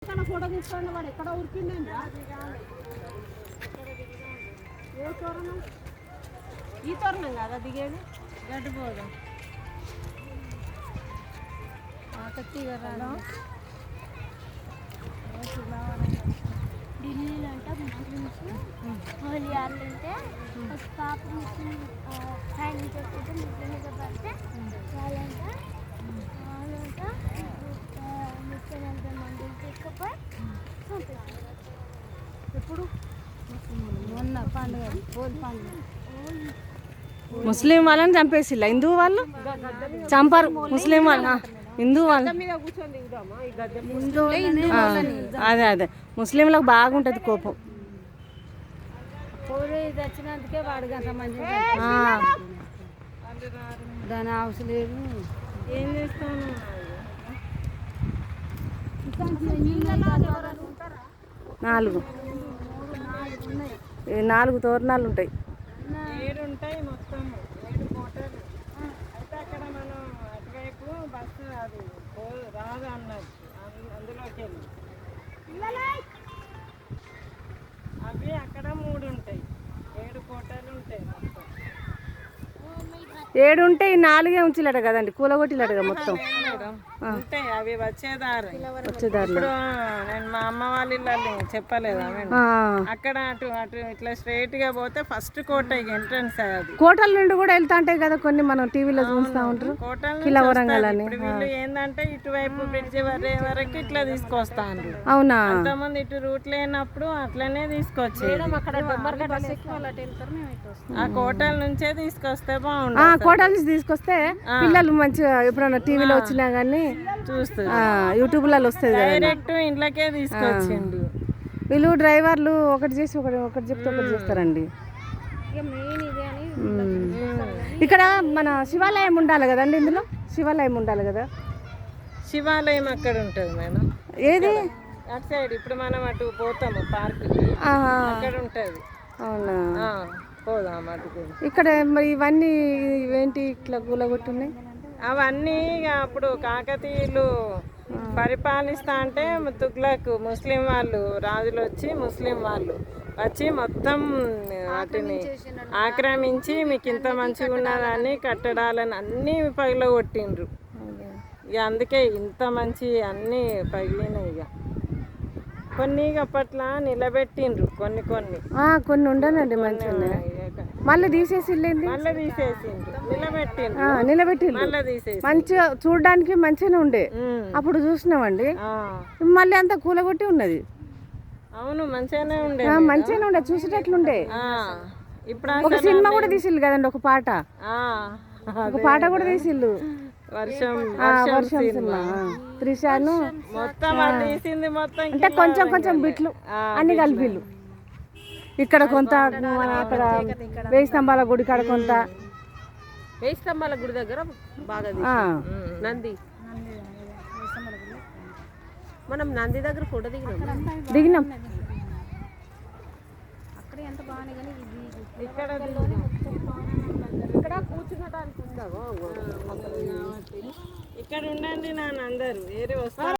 Photo తీసుకోండి. వాడు ఎక్కడ ఉరికిందండి? ఏ తోరణం? ఈ తోరణం కాదా దిగేది? గడ్డిపోదాం ఢిల్లీలో అంటే ముస్లిమ్స్ హోలీ ఆడుతుంటే ఒక పాప ముస్లిం సైన్ చేసుకుంటే ముస్లింగా పడితే వాళ్ళంట ముఖ్యమంత మందులు తీసుకుపోయి పంపిస్తారు. ఎప్పుడు? మొన్న పండుగ హోలీ పండుగ. ముస్లిం వాళ్ళని చంపేసిల్లా హిందూ వాళ్ళు చంపారు. ముస్లిం వాళ్ళు హిందూ వాళ్ళు అదే అదే ముస్లింలకు బాగుంటుంది కోపం. హోలీ తెచ్చినందుకే వాడికి అంత మంచి దాని అవసరం లేదు. ఏం చేస్తాను? నాలుగు తోరణాలు ఉంటాయి. 7 ఉంటాయి మొత్తం, 7 కోటలు. అయితే అక్కడ మనం అటువైపు బస్సు అది రాదు అన్నది, అందులోకి వెళ్ళి అవి అక్కడ 3 ఉంటాయి. 7 కోటలు ఉంటాయి మొత్తం. 7 ఉంటే ఈ 4 ఉంచిలట కదండి, కూలగొట్టిలటగా మొత్తం. ఉంటాయి అవి వచ్చేదారు. వచ్చేదారులు నేను మా అమ్మ వాళ్ళ ఇల్లు చెప్పలేదా అక్కడ అటు అటు ఇట్లా స్ట్రైట్ గా పోతే ఫస్ట్ కోట ఎంట్రన్స్. అది కోటల నుండి కూడా వెళ్తా ఉంటాయి కదా కొన్ని, మనం టీవీలో చూస్తూ ఉంటారు. కోటల వరంగల్ అని వీళ్ళు ఏంటంటే ఇటువైపు బ్రిడ్జ్ వరకు ఇట్లా తీసుకొస్తాను. అవునా? అంతమంది ఇటు రూట్ లేనప్పుడు అట్లనే తీసుకొచ్చి ఆ కోటల నుంచే తీసుకొస్తే బాగుంటుంది. కోటల నుంచి తీసుకొస్తే పిల్లలు మంచిగా ఎప్పుడన్నా టీవీలో వచ్చినా కానీ చూస్తారు, యూట్యూబ్లలో వస్తుంది. డైరెక్ట్ ఇంట్లోకే తీసుకొచ్చిండు. వీళ్ళు డ్రైవర్లు ఒకటి చేసి ఒకటి చెప్తే ఒకటి చేస్తారండి. ఇక్కడ మన శివాలయం ఉండాలి కదండి, ఇందులో శివాలయం ఉండాలి కదా. శివాలయం అక్కడ ఉంటుంది మేడం. ఏది? అటు సైడ్ ఇప్పుడు మనం అటు పోతాము పార్క్, అక్కడ ఉంటుంది. అవునా? పోదాం అటు. ఇక్కడ మరి ఇవన్నీ ఏంటి ఇట్లా కూలగొట్టున్నాయి? అవన్నీ అప్పుడు కాకతీయులు పరిపాలిస్తా అంటే తుగ్లక్ ముస్లిం వాళ్ళు రాజులు ముస్లిం వాళ్ళు వచ్చి మొత్తం వాటిని ఆక్రమించి మీకు ఇంత మంచిగా ఉన్నదని కట్టడాలని అన్నీ పగిలగొట్టిండ్రు. ఇక అందుకే ఇంత మంచి అన్నీ పగిలినాయి. ఇక కొన్ని అప్పట్లో నిలబెట్టిండ్రు, కొన్ని కొన్ని ఉండనండి మంచిగా. మళ్ళీ తీసేసిండ్రు, నిలబెట్టిండ్రు మంచిగా చూడడానికి మంచిగానే ఉండే. అప్పుడు చూసినామండి, మళ్ళీ అంతా కూలగొట్టి ఉన్నది. అవును మంచిగానే ఉండే చూసేటట్లుండే. ఒక సినిమా కూడా తీసిల్లు కదండి, ఒక పాట కూడా తీసిల్లు, వర్షం సినిమా. త్రిషాను మొత్తం అంటే కొంచెం బిట్లు అన్ని కలిపిల్లు. ఇక్కడ కొంత, అక్కడ 1000 స్తంభాల గుడి కాడ కొంత, 1000 స్తంభాల గుడి దగ్గర బాగా నంది. మనం నంది దగ్గర ఫోటో దిగినాం. అక్కడ ఎంత బాగానే కానీ ఇక్కడ కూర్చున్నటానికి ఉందా? ఇక్కడ ఉండండి నాన్న, అందరు వేరే వస్తారు.